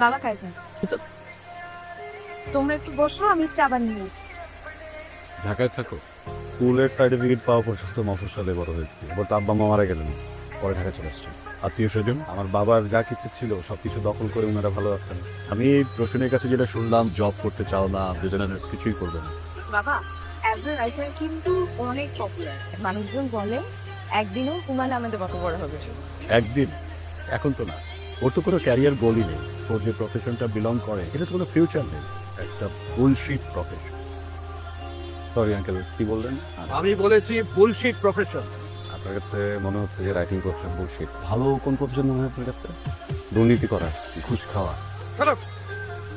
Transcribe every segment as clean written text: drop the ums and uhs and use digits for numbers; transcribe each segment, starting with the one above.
বাবা খাইছেন, তোমরা একটু বসো, আমি চা বানিয়ে আসি। ঢাকায় থাকো? স্কুলের সার্টিফিকেট পাওয়া পর্যন্ত মফস্বলে বড় হয়েছি। এবার তো আব্বা মা মারা গেলেন, পরে ঢাকা চলে আসছি। আত্মীয় স্বজন? আমার বাবার যা কিছু ছিল সবকিছু দখল করে ওনারা ভালো আছেন। আমি রোশনের কাছে যেটা শুনলাম, জব করতে চাও না, বিজনেস কিছুই করবে না। বাবা অ্যাজ এ রাইটার কিন্তু অনেক পপুলার। মানুষজন বলে একদিনও হুমায়ুন আমাদের কত বড় হবে। একদিন? এখন তো না। ওর তো কোনো ক্যারিয়ার গোলই নেই। ওর যে প্রফেশনটা বিলং করে এটা তো কোনো ফিউচার নেই, একটা বুলশিট প্রফেশন। সরি আঙ্কেল, কি বললেন? আমি বলেছি বুলশিট প্রফেশন। আপনার কাছে মনে হচ্ছে যে রাইটিং প্রফেশন বুলশিট। ভালো কোন প্রফেশন মনে হয় আপনার কাছে? দুর্নীতি করা, ঘুষ খাওয়া।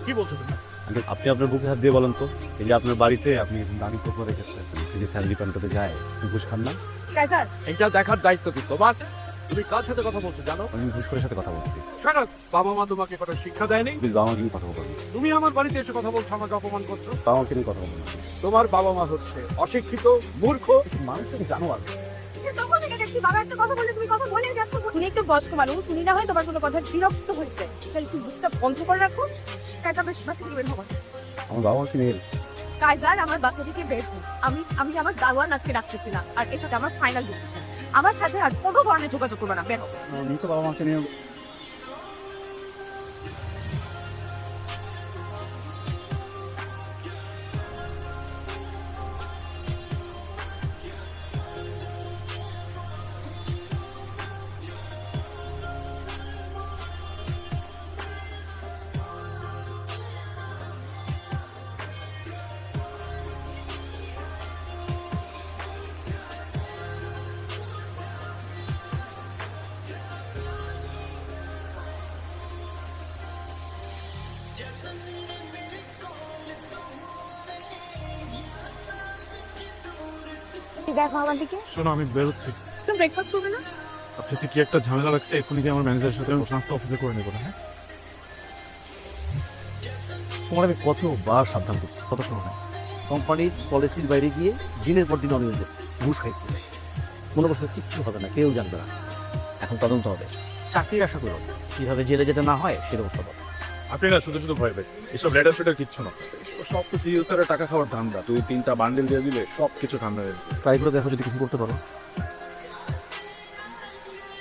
কি বলছো তুমি? আঙ্কেল, আপনি আপনার বুকে হাত দিয়ে বলেন তো, এই যে আপনার বাড়িতে আপনি দামি সোফা রেখেছেন, এই যে স্যালারি পান্টাতে যায়, ঘুষ খান না? কাইসার, এটা দেখার দায়িত্ব কি তোমার? তুমি কার সাথে কথা বলছো জানো? আমি ঘুষখোরের সাথে কথা বলছি। শোনো, বাবা মা তোমাকে কোনো শিক্ষা দেয়নি? প্লিজ বাবা মাকে নিয়ে কথা বলবেন। তুমি আমার বাড়িতে এসে কথা বলছো, আমাকে অপমান করছো। বাবা মাকে নিয়ে কথা বলবেন। তোমার বাবা মা হচ্ছে অশিক্ষিত, মূর্খ, মানুষটাকে জানোয়ার। তখন থেকে দেখছি বাবা একটা কথা বললে তুমি কথা বলে যাচ্ছ। তুমি একটু বয়স্ক মানুষ, শুনি না হয় তোমার কোনো কথা বিরক্ত হচ্ছে, তাহলে একটু মুখটা বন্ধ করে রাখো। কাইসার বেশ বাসা থেকে বের হবো। আমার বাবা মাকে নিয়ে কাইসার আমার বাসা থেকে বের হবো। আমি আমার দারোয়ান আজকে রাখতেছি না, আর এটা আমার ফাইনাল ডিসিশন। আমার সাথে আর কোনো ধরনের যোগাযোগ করবে না, বের হবো। আমি তো বাবা মাকে নিয়ে দেখো আমার দিকে। শোনো, আমি বেরোচ্ছি। তুমি ব্রেকফাস্ট করবে না? অফিসে কি একটা ঝামেলা লাগছে, এক্ষুনি কি আমার ম্যানেজারের সাথে নাস্তা অফিসে করে নেবো না? হ্যাঁ, তোমার আমি কতবার সাবধান করছি, কত শোনো না। কোম্পানির পলিসির বাইরে গিয়ে দিনের পর দিন অনিয়ম করছে, ঘুষ খাইছে। মনে করছে কিচ্ছু হবে না, কেউ জানবে না। এখন তদন্ত হবে, চাকরির আশা করো, কিভাবে জেলে যেতে না হয় সে ব্যবস্থা করো। আপনি না শুধু শুধু ভয় পাইছেন। এসব লেটার ফেটার কিচ্ছু না স্যার, সব তো সিইও স্যারের টাকা খাওয়ার ধান্দা। 2-3টা বান্ডেল দিয়ে দিলে সব কিছু ঠান্ডা হয়ে যাবে। ট্রাই করে দেখো যদি কিছু করতে পারো।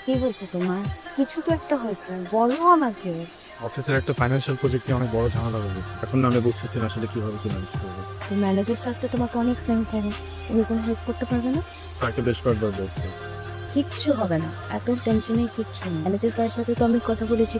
কি হয়েছে তোমার? কিছু তো একটা হয়েছে, বলো আমাকে। অফিসের একটা ফাইন্যান্সিয়াল প্রজেক্টে অনেক বড় ঝামেলা হয়ে গেছে। এখন না আমি বুঝতেছি না আসলে কিভাবে কি ম্যানেজ করবো। তো ম্যানেজার স্যার তো তোমাকে অনেক স্নেহ করে, তুমি কোনো হেল্প করতে পারবে না? স্যারকে বেশ কয়েকবার বলছি। কিচ্ছু হবে না, এত টেনশনের কিচ্ছু নেই। ম্যানেজার স্যারের সাথে তো আমি কথা বলেছি,